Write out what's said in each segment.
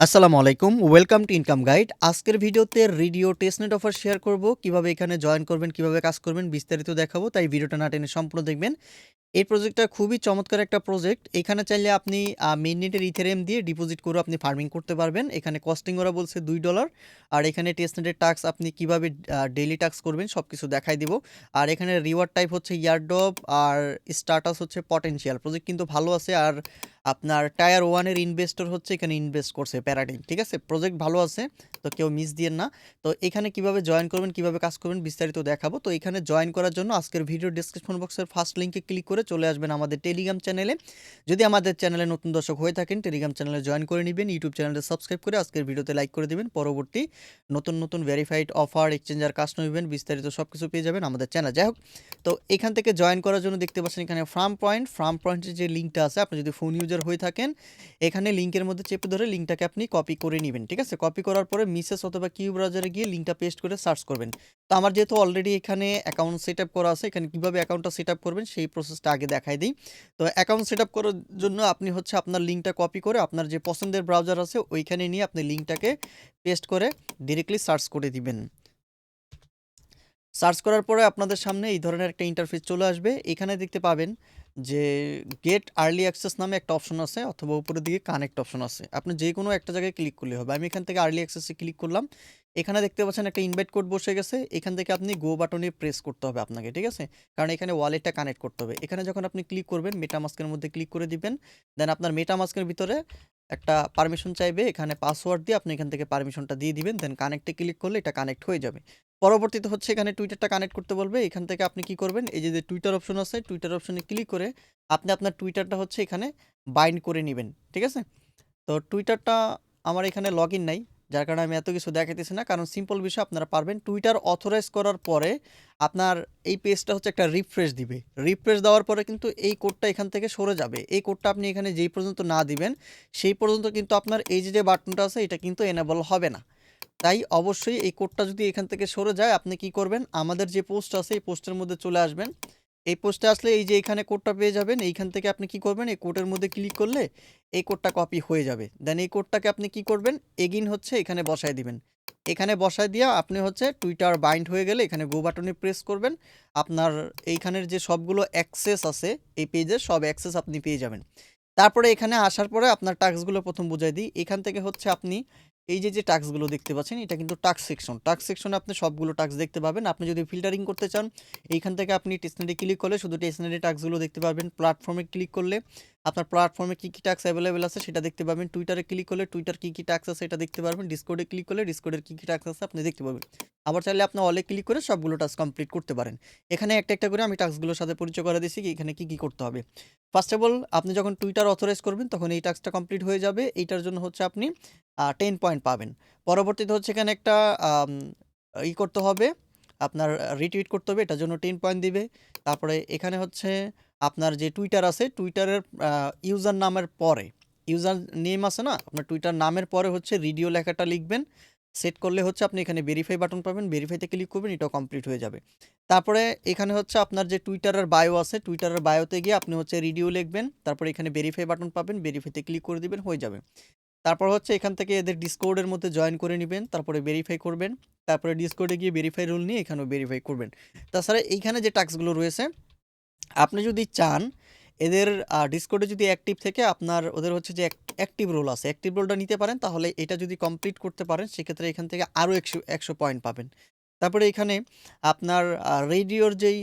আসসালামু আলাইকুম। Welcome to income guide. আজকের ভিডিওতে রেডিও টেস্টনেট অফার শেয়ার করব। কিভাবে এখানে জয়েন করবেন, কিভাবে কাজ করবেন বিস্তারিত দেখাবো। তাই ভিডিওটা না টেনে সম্পূর্ণ দেখবেন। এই প্রজেক্টটা খুবই চমৎকার একটা প্রজেক্ট। এখানে চাইলে আপনি মেইননেটের ইথেরিয়াম দিয়ে ডিপোজিট করেও আপনি ফার্মিং করতে পারবেন। এখানে কস্টিং ওরা বলছে $2 আর এখানে টেস্টনেটের টাস্ক আপনি কিভাবে ডেইলি টাস্ক করবেন সবকিছু দেখাই দিব। আর এখানে রিওয়ার্ড টাইপ হচ্ছে ইয়ারড্রপ আর স্ট্যাটাস হচ্ছে পটেনশিয়াল। প্রজেক্ট কিন্তু ভালো আছে আর আপনার টায়ার 1 এর ইনভেস্টর হচ্ছে এখানে ইনভেস্ট করছে প্যারাডাইম। ঠিক আছে? প্রজেক্ট ভালো আছে। তো কেউ মিস দিয়েন না। তো এখানে কিভাবে জয়েন করবেন, কিভাবে কাজ করবেন বিস্তারিত দেখাবো। তো এখানে জয়েন করার জন্য আজকের ভিডিও ডেসক্রিপশন বক্সের ফার্স্ট লিংকে ক্লিক করে চলে আসবেন আমাদের টেলিগ্রাম চ্যানেলে। যদি আমাদের চ্যানেলে নতুন দর্শক হয়ে থাকেন টেলিগ্রাম চ্যানেলে জয়েন করে নেবেন, ইউটিউব চ্যানেলে সাবস্ক্রাইব করে আজকের ভিডিওতে লাইক করে দিবেন। পরবর্তী নতুন verified offer, exchanger, customer event বিস্তারিত সব কিছু পেয়ে যাবেন আমাদের চ্যানেল। যাই হোক, তো এখান থেকে জয়েন করার জন্য দেখতে পাচ্ছেন এখানে ফার্ম পয়েন্টের যে লিঙ্কটা আছে, আপনি যদি ফোন ইউজার হয়ে থাকেন এখানে লিঙ্কের মধ্যে চেপে ধরে লিঙ্কটাকে আপনি কপি করে নেবেন। ঠিক আছে? কপি করার পরে মিসেস অথবা কিউ ব্রাউজারে গিয়ে লিঙ্কটা পেস্ট করে সার্চ করবেন। তো আমার যেহেতু অলরেডি এখানে অ্যাকাউন্ট সেট আপ করা আছে, এখানে কীভাবে অ্যাকাউন্টটা সেট আপ করবেন সেই প্রসেসটা আগে দেখাই দিই। তো অ্যাকাউন্ট সেট আপ করার জন্য আপনি হচ্ছে আপনার লিঙ্কটা কপি করে আপনার যে পছন্দের ব্রাউজার আছে ওইখানে নিয়ে আপনি লিঙ্কটাকে পেস্ট করে ডিরেক্টলি সার্চ করে দিবেন। সার্চ করার পরে আপনাদের সামনে এই ধরনের একটা ইন্টারফেস চলে আসবে। এখানে দেখতে পাবেন যে গেট আর্লি অ্যাক্সেস নামে একটা অপশন আছে অথবা উপরের দিকে কানেক্ট অপশন আছে। আপনি যে কোনো একটা জায়গায় ক্লিক করলে হবে। আমি এখান থেকে আর্লি অ্যাক্সেসে ক্লিক করলাম। এখানে দেখতে পাচ্ছেন একটা ইনভাইট কোড বসে গেছে। এখান থেকে আপনি গো বাটনে প্রেস করতে হবে আপনাকে। ঠিক আছে? কারণ এখানে ওয়ালেটটা কানেক্ট করতে হবে। এখানে যখন আপনি ক্লিক করবেন মেটামাস্কের মধ্যে ক্লিক করে দিবেন। দেন আপনার মেটামাস্কের ভিতরে একটা পারমিশন চাইবে। এখানে পাসওয়ার্ড দিয়ে আপনি এখান থেকে পারমিশনটা দিয়ে দিবেন। দেন কানেক্টে ক্লিক করলে এটা কানেক্ট হয়ে যাবে। পরবর্তীতে হচ্ছে এখানে টুইটারটা কানেক্ট করতে বলবে। এখান থেকে আপনি কি করবেন, এই যে টুইটার অপশন আছে, টুইটার অপশনে ক্লিক করে আপনি আপনার টুইটারটা হচ্ছে এখানে বাইন্ড করে নেবেন। ঠিক আছে? তো টুইটারটা আমার এখানে লগ ইন নাই, যার কারণে আমি এত কিছু দেখাইতেছি না। কারণ সিম্পল বিষয় আপনারা পারবেন। টুইটার অথরাইজ করার পরে আপনার এই পেজটা হচ্ছে একটা রিফ্রেশ দিবে। রিফ্রেশ দেওয়ার পরে কিন্তু এই কোডটা এখান থেকে সরে যাবে। এই কোডটা আপনি এখানে যেই পর্যন্ত না দিবেন সেই পর্যন্ত কিন্তু আপনার এই যে বাটনটা আছে এটা কিন্তু এনেবল হবে না। তাই অবশ্যই এই কোডটা যদি এখান থেকে সরে যায় আপনি কি করবেন, আমাদের যে পোস্ট আছে এই পোস্টের মধ্যে চলে আসবেন। এই পোস্টে আসলে এই যে এখানে কোডটা পেয়ে যাবেন। এইখান থেকে আপনি কি করবেন, এই কোডের মধ্যে ক্লিক করলে এই কোডটা কপি হয়ে যাবে। দেন এই কোডটাকে আপনি কি করবেন, এগিন হচ্ছে এখানে বসায় দিবেন। এখানে বসায় দিয়া আপনি হচ্ছে টুইটার বাইন্ড হয়ে গেলে এখানে গো বাটনে প্রেস করবেন। আপনার এইখানের যে সবগুলো অ্যাক্সেস আছে এই পেজের সব অ্যাক্সেস আপনি পেয়ে যাবেন। তারপরে এখানে আসার পরে আপনার টাস্কগুলো প্রথম বুঝাই দিই। এখান থেকে হচ্ছে আপনি এই যে টাস্কগুলো দেখতে পাচ্ছেন এটা কিন্তু টাস্ক সেকশন। টাস্ক সেকশনে আপনি সবগুলো টাস্ক দেখতে পাবেন। আপনি যদি ফিল্টারিং করতে চান এইখান থেকে আপনি টেস্টনেটে ক্লিক করলে শুধু টেস্টনেটের টাস্কগুলো দেখতে পাবেন। প্ল্যাটফর্মে ক্লিক করলে আপনার প্ল্যাটফর্মে কী টাস্ক অ্যাভেলেবেল আছে সেটা দেখতে পাবেন। টুইটারে ক্লিক করলে টুইটার কী টাস্ক আছে এটা দেখতে পারবেন। ডিসকর্ডে ক্লিক করলে ডিসকর্ডের কী টাস্ক আছে আপনি দেখতে পাবেন। আবার চাইলে আপনি অলে ক্লিক করে সবগুলো টাস্ক কমপ্লিট করতে পারেন। এখানে একটা করে আমি টাস্কগুলোর সাথে পরিচয় করে দিয়েছি এখানে কী করতে হবে। ফার্স্ট অফ অল আপনি যখন টুইটার অথরাইজ করবেন তখন এই টাস্কটা কমপ্লিট হয়ে যাবে। এইটার জন্য হচ্ছে আপনি 10 পয়েন্ট পাবেন। পরবর্তীতে হচ্ছে এখানে একটা করতে হবে, আপনার রিটুইট করতে হবে, এটার জন্য 10 পয়েন্ট দিবে। তারপরে এখানে হচ্ছে আপনার যে টুইটার আছে টুইটারের ইউজার নামের পরে ইউজার নেম আছে না, আপনার টুইটার নামের পরে হচ্ছে রেডিও লেখাটা লিখবেন। সেট করলে হচ্ছে আপনি এখানে ভেরিফাই বাটন পাবেন, ভেরিফাইতে ক্লিক করবেন, এটাও কমপ্লিট হয়ে যাবে। তারপরে এখানে হচ্ছে আপনার যে টুইটারের বায়ো আছে টুইটারের বায়োতে গিয়ে আপনি হচ্ছে রেডিও লিখবেন। তারপরে এখানে ভেরিফাই বাটন পাবেন, ভেরিফাইতে ক্লিক করে দিবেন, হয়ে যাবে। তারপর হচ্ছে এখান থেকে এদের ডিসকর্ডের মধ্যে জয়েন করে নেবেন, তারপরে ভেরিফাই করবেন। তারপরে ডিসকর্ডে গিয়ে ভেরিফাই রুল নিয়ে এখানেও ভেরিফাই করবেন। তাছাড়া এইখানে যে টাস্কগুলো রয়েছে আপনি যদি চান এদের ডিসকর্ডে যদি অ্যাক্টিভ থেকে আপনার ওদের হচ্ছে যে অ্যাক্টিভ রোল আছে অ্যাক্টিভ রোলটা নিতে পারেন, তাহলে এটা যদি কমপ্লিট করতে পারেন সেক্ষেত্রে এখান থেকে আরও 100 পয়েন্ট পাবেন। তারপরে এখানে আপনার রেডিওর যেই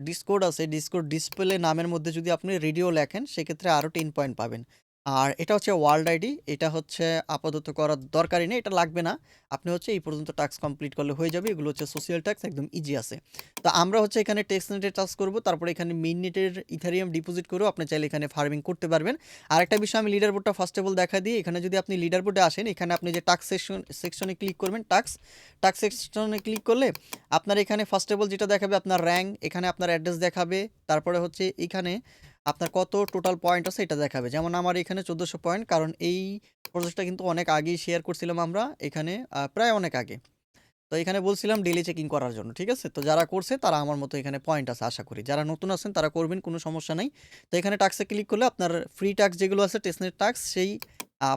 ডিসকর্ড আছে ডিসকর্ড ডিসপ্লে নামের মধ্যে যদি আপনি রেডিও লেখেন সেক্ষেত্রে আরও 10 পয়েন্ট পাবেন। আর এটা হচ্ছে ওয়ার্ল্ড আইডি, এটা হচ্ছে আপাতত করার দরকারই নেই, এটা লাগবে না। আপনি হচ্ছে এই পর্যন্ত টাস্ক কমপ্লিট করলে হয়ে যাবে। এগুলো হচ্ছে সোশ্যাল টাস্ক, একদম ইজি আছে। তো আমরা হচ্ছে এখানে টেক্সটনেটের টাস্ক করব, তারপরে এখানে মেইননেটের ইথারিয়াম ডিপোজিট করেও আপনি চাইলে এখানে ফার্মিং করতে পারবেন। আরেকটা বিষয় আমি লিডার বোর্ডটা ফার্স্ট অফ অল দেখা দিই। এখানে যদি আপনি লিডার বোর্ডে আসেন এখানে আপনি যে টাস্ক সেকশনে ক্লিক করবেন, টাস্ক সেকশনে ক্লিক করলে আপনার এখানে ফার্স্ট অফ অল যেটা দেখাবে আপনার র্যাঙ্ক, এখানে আপনার অ্যাড্রেস দেখাবে, তারপরে হচ্ছে এখানে আপনার কত টোটাল পয়েন্ট আছে এটা দেখাবে। যেমন আমার এখানে 1400 পয়েন্ট, কারণ এই প্রজেক্টটা কিন্তু অনেক আগেই শেয়ার করছিলাম আমরা এখানে, প্রায় অনেক আগে। তো এখানে বলছিলাম ডেইলি চেকিং করার জন্য, ঠিক আছে? তো যারা করছে তারা আমার মতো এখানে পয়েন্ট আছে আশা করি। যারা নতুন আছেন তারা করবেন, কোনো সমস্যা নাই। তো এখানে টাস্কে ক্লিক করলে আপনার ফ্রি টাস্ক যেগুলো আছে টেস্টনেট টাস্ক সেই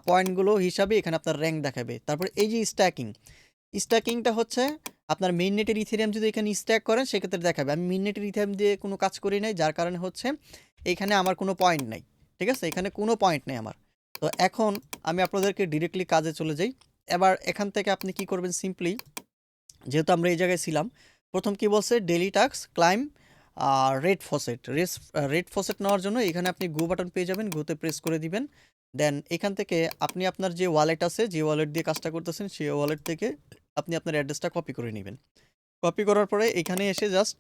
পয়েন্টগুলো হিসাবে এখানে আপনার র‍্যাঙ্ক দেখাবে। তারপর এই যে স্ট্যাকিং, স্ট্যাকিংটা হচ্ছে আপনার মেইন নেটের ইথেরিয়াম যদি এখানে স্ট্যাক করেন সেক্ষেত্রে দেখাবে। আমি মেইন নেটের ইথেরিয়াম দিয়ে কোনো কাজ করি নাই, যার কারণে হচ্ছে এখানে আমার কোনো পয়েন্ট নাই, ঠিক আছে? এখানে কোনো পয়েন্ট নেই আমার। তো এখন আমি আপনাদেরকে ডিরেক্টলি কাজে চলে যাই। এবার এখান থেকে আপনি কি করবেন, সিম্পলি যেহেতু আমরা এই জায়গায় ছিলাম, প্রথম কি বলছে daily task claim red faucet. Red faucet নেওয়ার জন্য এখানে আপনি গো বাটন পেয়ে যাবেন, গোতে প্রেস করে দিবেন। দেন এখান থেকে আপনি আপনার যে ওয়ালেট আছে, যে ওয়ালেট দিয়ে কাজটা করতেছেন সেই ওয়ালেট থেকে আপনি আপনার অ্যাড্রেসটা কপি করে নেবেন। কপি করার পরে এখানে এসে জাস্ট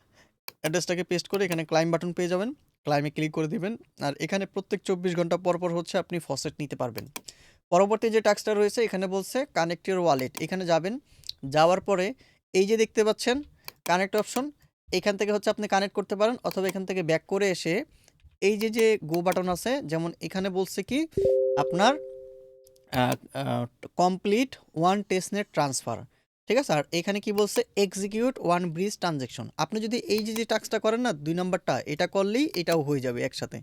অ্যাড্রেসটাকে পেস্ট করে এখানে ক্লাইম বাটন পেয়ে যাবেন, ক্লাইমে ক্লিক করে দিবেন। আর এখানে প্রত্যেক 24 ঘন্টা পর পর হচ্ছে আপনি ফসেট নিতে পারবেন। পরবর্তী যে টাস্কটা রয়েছে এখানে বলছে কানেক্ট ইউর ওয়ালেট, এখানে যাবেন। যাওয়ার পরে এই যে দেখতে পাচ্ছেন কানেক্ট অপশন, এখান থেকে হচ্ছে আপনি কানেক্ট করতে পারেন, অথবা এখান থেকে ব্যাক করে এসে এই যে গো বাটন আছে, যেমন এখানে বলছে কি আপনার কমপ্লিট ওয়ান টেস্টনেট ট্রান্সফার, ঠিক আছে? আর এখানে কি বলছে এক্সিকিউট ওয়ান ব্রিজ ট্রানজ্যাকশন। আপনি যদি এই যে টাস্কটা করেন না 2 নাম্বারটা, এটা করলেই এটাও হয়ে যাবে একসাথে,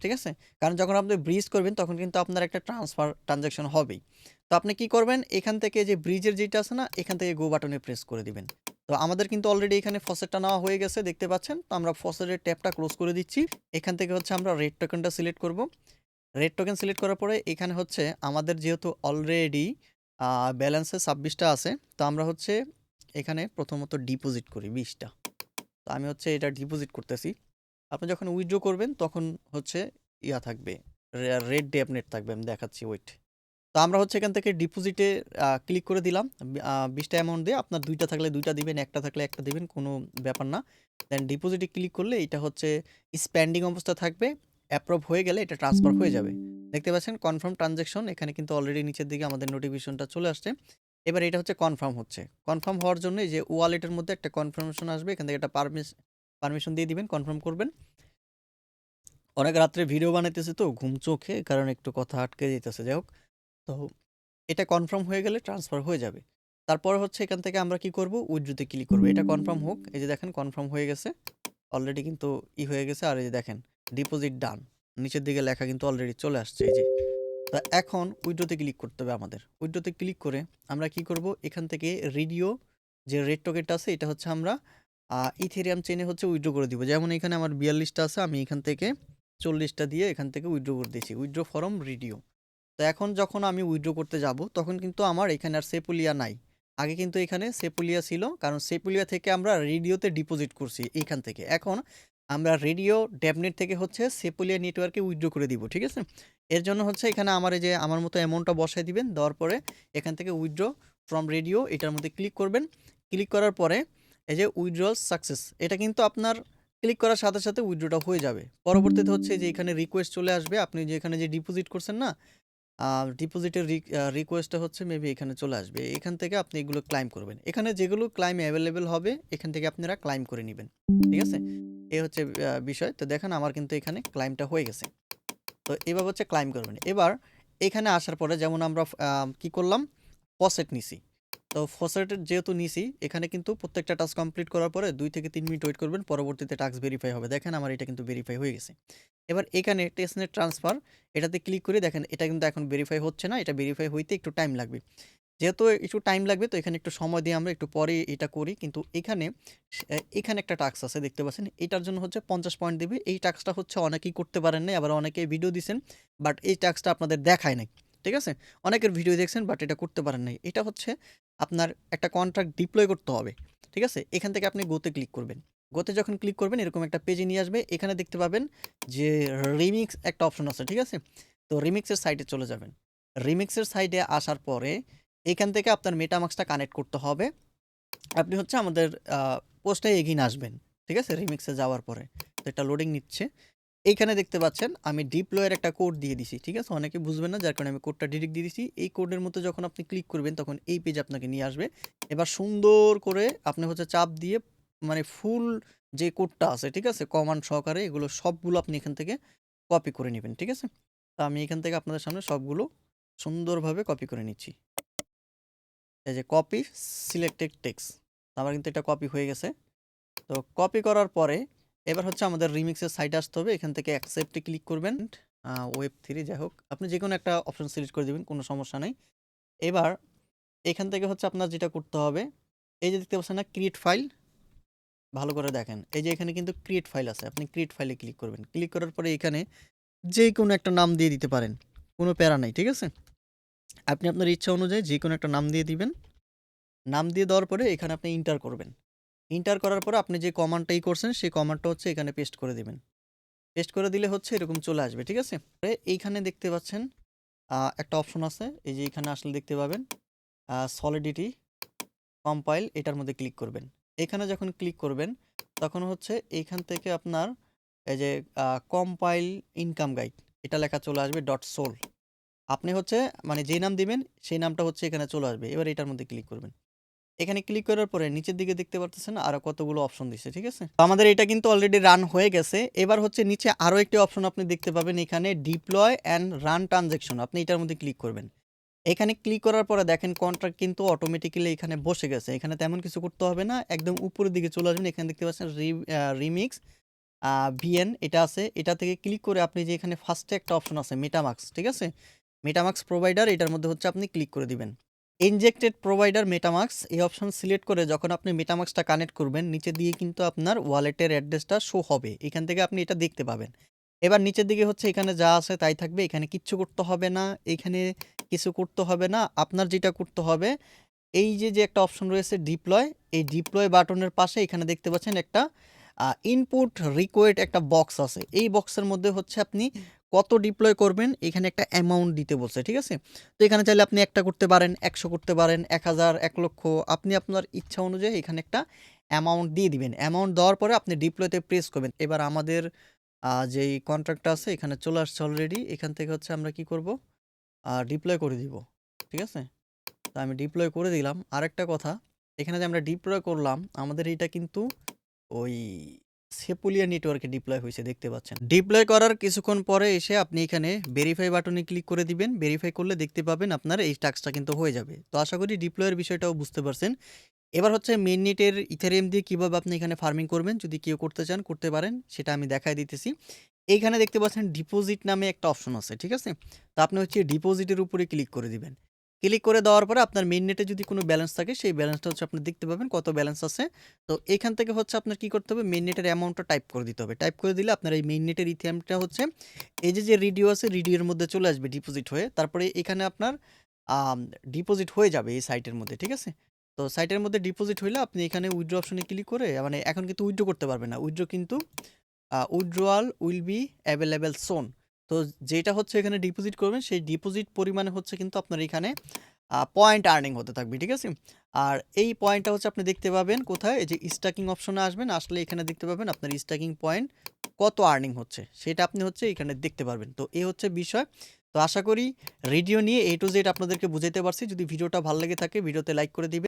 ঠিক আছে? কারণ যখন আপনি ব্রিজ করবেন তখন কিন্তু আপনার একটা ট্রান্সফার ট্রানজ্যাকশন হবেই। তো আপনি কি করবেন, এখান থেকে যে ব্রিজের যেটা আছে না, এখান থেকে গো বাটনে প্রেস করে দিবেন। তো আমাদের কিন্তু অলরেডি এখানে ফসেটটা নেওয়া হয়ে গেছে, দেখতে পাচ্ছেন। তো আমরা ফসেটের ট্যাবটা ক্লোজ করে দিচ্ছি। এখান থেকে হচ্ছে আমরা রেড টোকেনটা সিলেক্ট করব। রেড টোকেন সিলেক্ট করার পরে এখানে হচ্ছে আমাদের যেহেতু অলরেডি ব্যালেন্সে 26টা আছে, তো আমরা হচ্ছে এখানে প্রথমত ডিপোজিট করি 20টা। তো আমি হচ্ছে এটা ডিপোজিট করতেছি। আপনি যখন উইথড্র করবেন তখন হচ্ছে ইয়া থাকবে, রেড ডেপনেট থাকবে, আমি দেখাচ্ছি ওয়েট। তো আমরা হচ্ছে এখান থেকে ডিপোজিটে ক্লিক করে দিলাম। 20টা অ্যামাউন্ট দিয়ে আপনার 2টা থাকলে 2টা দিবেন, একটা থাকলে একটা দিবেন, কোনো ব্যাপার না। দেন ডিপোজিটে ক্লিক করলে এটা হচ্ছে স্পেন্ডিং অবস্থা থাকবে, অ্যাপ্রুভ হয়ে গেলে এটা ট্রান্সফার হয়ে যাবে। দেখতে পাচ্ছেন কনফার্ম ট্রানজ্যাকশন, এখানে কিন্তু অলরেডি নিচের দিকে আমাদের নোটিফিকেশনটা চলে আসছে। এবার এটা হচ্ছে কনফার্ম হচ্ছে। কনফার্ম হওয়ার জন্য এই যে ওয়ালেটের মধ্যে একটা কনফার্মেশন আসবে, এখান থেকে একটা পারমিশন দিয়ে দিবেন, কনফার্ম করবেন। অনেক রাত্রে ভিডিও বানাইতেছে তো ঘুম চোখে, কারণ একটু কথা আটকে যেতেছে, যাই হোক। তো এটা কনফার্ম হয়ে গেলে ট্রান্সফার হয়ে যাবে। তারপরে হচ্ছে এখান থেকে আমরা কি করব, উইথড্রোতে ক্লিক করব। এটা কনফার্ম হোক, এই যে দেখেন কনফার্ম হয়ে গেছে অলরেডি, কিন্তু হয়ে গেছে। আর এই যে দেখেন ডিপোজিট ডান, নিচের দিকে লেখা কিন্তু অলরেডি চলে আসছে এই যে। তো এখন উইথড্রোতে ক্লিক করতে হবে আমাদের। উইথড্রোতে ক্লিক করে আমরা কি করব, এখান থেকে রেডিও যে রেড টোকেনটা আছে এটা হচ্ছে আমরা ইথেরিয়াম চেনে হচ্ছে উইথড্রো করে দিব। যেমন এখানে আমার 42টা আছে, আমি এখান থেকে 40টা দিয়ে এখান থেকে উইথড্রো করে দিয়েছি, উইথড্রো ফরম রেডিও। তো এখন যখন আমি উইথড্র করতে যাব তখন কিন্তু আমার এখানে আর সেপুলিয়া নাই। আগে কিন্তু এখানে সেপুলিয়া ছিল, কারণ সেপুলিয়া থেকে আমরা রেডিওতে ডিপোজিট করছি এইখান থেকে। এখন আমরা রেডিও ডেপনেট থেকে হচ্ছে সেপুলিয়া নেটওয়ার্কে উইথড্র করে দিব, ঠিক আছে? এর জন্য হচ্ছে এখানে আমার এই যে আমার মতো অ্যামাউন্টটা বসাই দিবেন, দেওয়ার পরে এখান থেকে উইথড্র ফ্রম রেডিও এটার মধ্যে ক্লিক করবেন। ক্লিক করার পরে এই যে উইথড্রল সাকসেস, এটা কিন্তু আপনার ক্লিক করার সাথে সাথে উইথড্রটা হয়ে যাবে। পরবর্তীতে হচ্ছে যে এখানে রিকোয়েস্ট চলে আসবে, আপনি যে এখানে যে ডিপোজিট করছেন না, ডিপোজিটের রিকোয়েস্টটা হচ্ছে মেবি এখানে চলে আসবে। এখান থেকে আপনি এগুলো ক্লাইম করবেন। এখানে যেগুলো ক্লাইম অ্যাভেলেবেল হবে এখান থেকে আপনারা ক্লাইম করে নিবেন, ঠিক আছে? এই হচ্ছে বিষয়। তো দেখেন আমার কিন্তু এখানে ক্লাইমটা হয়ে গেছে। তো এভাবে হচ্ছে ক্লাইম করবেন। এবার এখানে আসার পরে যেমন আমরা কি করলাম, ফসেট নিছি। তো ফসেটের যেহেতু নিছি, এখানে কিন্তু প্রত্যেকটা টাস্ক কমপ্লিট করার পরে 2 থেকে 3 মিনিট ওয়েট করবেন, পরবর্তীতে টাস্ক ভেরিফাই হবে। দেখেন আমার এটা কিন্তু ভেরিফাই হয়ে গেছে। এবার এখানে টেস্টনেট ট্রান্সফার এটাতে ক্লিক করে দেখেন এটা কিন্তু এখন ভেরিফাই হচ্ছে না, এটা ভেরিফাই হইতে একটু টাইম লাগবে। যেহেতু একটু টাইম লাগবে তো এখানে একটু সময় দিয়ে আমরা একটু পরে এটা করি। কিন্তু এখানে একটা টাস্ক আছে দেখতে পাচ্ছেন, এটার জন্য হচ্ছে 50 পয়েন্ট দেবে। এই টাস্কটা হচ্ছে অনেকেই করতে পারেন নাই, আবার অনেকেই ভিডিও দিছেন বাট এই টাস্কটা আপনাদের দেখায় নাই, ঠিক আছে? অনেকের ভিডিও দেখছেন বাট এটা করতে পারেন নাই। এটা হচ্ছে আপনার একটা কন্ট্রাক্ট ডিপ্লয় করতে হবে, ঠিক আছে? এখান থেকে আপনি গোতে ক্লিক করবেন। গোতে যখন ক্লিক করবেন এরকম একটা পেজে নিয়ে আসবে। এখানে দেখতে পাবেন যে রিমিক্স একটা অপশন আছে, ঠিক আছে? তো রিমিক্সের সাইটে চলে যাবেন। রিমিক্সের সাইডে আসার পরে এখান থেকে আপনার মেটামাস্কটা কানেক্ট করতে হবে। আপনি হচ্ছে আমাদের পোস্টে এগিয়ে আসবেন, ঠিক আছে? রিমিক্সে যাওয়ার পরে তো এটা লোডিং নিচ্ছে। এইখানে দেখতে পাচ্ছেন আমি ডিপ্লয়ের একটা কোড দিয়ে দিছি, ঠিক আছে? অনেকে বুঝবেন না, যার কারণে আমি কোডটা ডিরেক্ট দিয়ে দিছি। এই কোডের মধ্যে যখন আপনি ক্লিক করবেন তখন এই পেজ আপনাকে নিয়ে আসবে। এবার সুন্দর করে আপনি হচ্ছে চাপ দিয়ে মানে ফুল যে কোডটা আছে, ঠিক আছে? কমান্ড সহকারে এগুলো সবগুলো আপনি এখান থেকে কপি করে নেবেন, ঠিক আছে? তো আমি এখান থেকে আপনাদের সামনে সবগুলো সুন্দরভাবে কপি করে নিচ্ছি। এই যে কপি সিলেক্টেড টেক্সট, আমার কিন্তু এটা কপি হয়ে গেছে। তো কপি করার পরে এবার হচ্ছে আমাদের রিমিক্সের সাইটে আসতে হবে। এখান থেকে অ্যাকসেপ্টে ক্লিক করবেন। ওয়েব 3 যাই হোক, আপনি যেকোনো একটা অপশন সিলেক্ট করে দিবেন, কোনো সমস্যা নেই। এবার এখান থেকে হচ্ছে আপনার যেটা করতে হবে, এই যে দেখতে পাচ্ছেন না ক্রিয়েট ফাইল, ভালো করে দেখেন। এই যে এখানে কিন্তু ক্রিয়েট ফাইল আছে, আপনি ক্রিয়েট ফাইলে ক্লিক করবেন। ক্লিক করার পরে এখানে যেকোনো একটা নাম দিয়ে দিতে পারেন, কোনো প্যারা নাই, ঠিক আছে? আপনি আপনার ইচ্ছা অনুযায়ী যেকোনো একটা নাম দিয়ে দিবেন। নাম দিয়ে দেওয়ার পরে এখানে আপনি এন্টার করবেন। এন্টার করার পরে আপনি যে কমান্ডটাই করছেন সেই কমান্ডটা হচ্ছে এখানে পেস্ট করে দিবেন। পেস্ট করে দিলে হচ্ছে এরকম চলে আসবে, ঠিক আছে? এইখানে দেখতে পাচ্ছেন একটা অপশন আছে, এই যে এখানে আসলে দেখতে পাবেন সলিডিটি কম্পাইল, এটার মধ্যে ক্লিক করবেন। এখানে যখন ক্লিক করবেন তখন হচ্ছে এইখান থেকে আপনার এই যে কম্পাইল ইনকাম গাইড এটা লেখা চলে আসবে .sol। আপনি হচ্ছে মানে যেই নাম দিবেন সেই নামটা হচ্ছে এখানে চলে আসবে। এবার এটার মধ্যে ক্লিক করবেন। এখানে ক্লিক করার পরে নিচের দিকে দেখতে পারতেছেন আরো কতগুলো অপশন দিছে, ঠিক আছে? তো আমাদের এটা কিন্তু অলরেডি রান হয়ে গেছে। এবার হচ্ছে নিচে আরো একটি অপশন আপনি দেখতে পাবেন, এখানে ডিপ্লয় অ্যান্ড রান ট্রানজাকশন, আপনি এটার মধ্যে ক্লিক করবেন। এখানে ক্লিক করার পরে দেখেন কন্ট্রাক্ট কিন্তু অটোমেটিক্যালি এখানে বসে গেছে। এখানে তেমন কিছু করতে হবে না, একদম উপরের দিকে চলে আসবেন। এখানে দেখতে পাচ্ছেন রিমিক্স ভিএন এটা আছে, এটা থেকে ক্লিক করে আপনি যে এখানে ফার্স্টে একটা অপশন আছে মেটামাক্স, ঠিক আছে? মেটামাক্স প্রোভাইডার, এটার মধ্যে হচ্ছে আপনি ক্লিক করে দিবেন। ইনজেক্টেড প্রোভাইডার মেটামাক্স এই অপশন সিলেক্ট করে যখন আপনি মেটামাক্সটা কানেক্ট করবেন নিচে দিয়ে কিন্তু আপনার ওয়ালেটের অ্যাড্রেসটা শো হবে। এখান থেকে আপনি এটা দেখতে পাবেন। এবার নিচের দিকে হচ্ছে এখানে যা আছে তাই থাকবে, এখানে কিচ্ছু করতে হবে না, এখানে কিছু করতে হবে না। আপনার যেটা করতে হবে, এই যে একটা অপশন রয়েছে ডিপ্লয়, এই ডিপ্লয় বাটনের পাশে এখানে দেখতে পাচ্ছেন একটা ইনপুট রিকোয়েস্ট একটা বক্স আছে। এই বক্সের মধ্যে হচ্ছে আপনি কত ডিপ্লয় করবেন এখানে একটা অ্যামাউন্ট দিতে বলছে, ঠিক আছে? তো এখানে চাইলে আপনি 1টা করতে পারেন, 100 করতে পারেন, 1000, 1 লক্ষ, আপনি আপনার ইচ্ছা অনুযায়ী এখানে একটা অ্যামাউন্ট দিয়ে দিবেন। অ্যামাউন্ট দেওয়ার পরে আপনি ডিপ্লয়তে প্রেস করবেন। এবার আমাদের যেই কন্ট্রাক্টটা আছে এখানে চলে আসছে অলরেডি। এখান থেকে হচ্ছে আমরা কি করব, ডিপ্লয় করে দিব, ঠিক আছে? তো আমি ডিপ্লয় করে দিলাম। আরেকটা কথা, এখানে যে আমরা ডিপ্লয় করলাম আমাদের এটা কিন্তু ওই সেপুলিয়া নেটওয়ার্কে ডিপ্লয় হয়েছে, দেখতে পাচ্ছেন। ডিপ্লয় করার কিছুক্ষণ পরে এসে আপনি এখানে ভেরিফাই বাটনে ক্লিক করে দিবেন। ভেরিফাই করলে দেখতে পাবেন আপনার এই টাস্কটা কিন্তু হয়ে যাবে। তো আশা করি ডিপ্লয়ের বিষয়টাও বুঝতে পারছেন। এবার হচ্ছে মেইননেটের ইথেরিয়াম দিয়ে কিভাবে আপনি এখানে ফার্মিং করবেন, যদি কেউ করতে চান করতে পারেন, সেটা আমি দেখায় দিতেছি। এইখানে দেখতে পাচ্ছেন ডিপোজিট নামে একটা অপশন আছে, ঠিক আছে? তো আপনি হচ্ছে ডিপোজিটের উপরে ক্লিক করে দিবেন। ক্লিক করে দেওয়ার পরে আপনার মেইননেটে যদি কোনো ব্যালেন্স থাকে সেই ব্যালেন্সটা হচ্ছে আপনি দেখতে পাবেন কত ব্যালেন্স আছে। তো এখান থেকে হচ্ছে আপনার কি করতে হবে, মেইননেটের অ্যামাউন্টটা টাইপ করে দিতে হবে। টাইপ করে দিলে আপনার এই মেইননেটের ইথেরিয়ামটা হচ্ছে এই যে রিডিও আছে, রিডিওর মধ্যে চলে আসবে ডিপোজিট হয়ে। তারপরে এখানে আপনার ডিপোজিট হয়ে যাবে এই সাইটের মধ্যে, ঠিক আছে? তো সাইটের মধ্যে ডিপোজিট হইলে আপনি এখানে উইথড্র অপশনে ক্লিক করে, মানে এখন কিন্তু উইথড্র করতে পারবেন না। উইথড্র কিন্তু উইথড্রয়াল উইল বি অ্যাভেলেবেল সোন। তো যেটা হচ্ছে এখানে ডিপোজিট করবেন সেই ডিপোজিট পরিমাণে হচ্ছে কিন্তু আপনার এখানে পয়েন্ট আর্নিং হতে থাকবে, ঠিক আছে? আর এই পয়েন্টটা হচ্ছে আপনি দেখতে পাবেন কোথায়, এই যে স্ট্যাকিং অপশনে আসবেন, আসলে এখানে দেখতে পাবেন আপনার স্ট্যাকিং পয়েন্ট কত আর্নিং হচ্ছে সেটা আপনি হচ্ছে এখানে দেখতে পারবেন। তো এই হচ্ছে বিষয়। তো আশা করি রেডিও নিয়ে A to Z আপনাদেরকে বুঝাইতে পারছি। যদি ভিডিওটা ভালো লেগে থাকে ভিডিওতে লাইক করে দিবেন।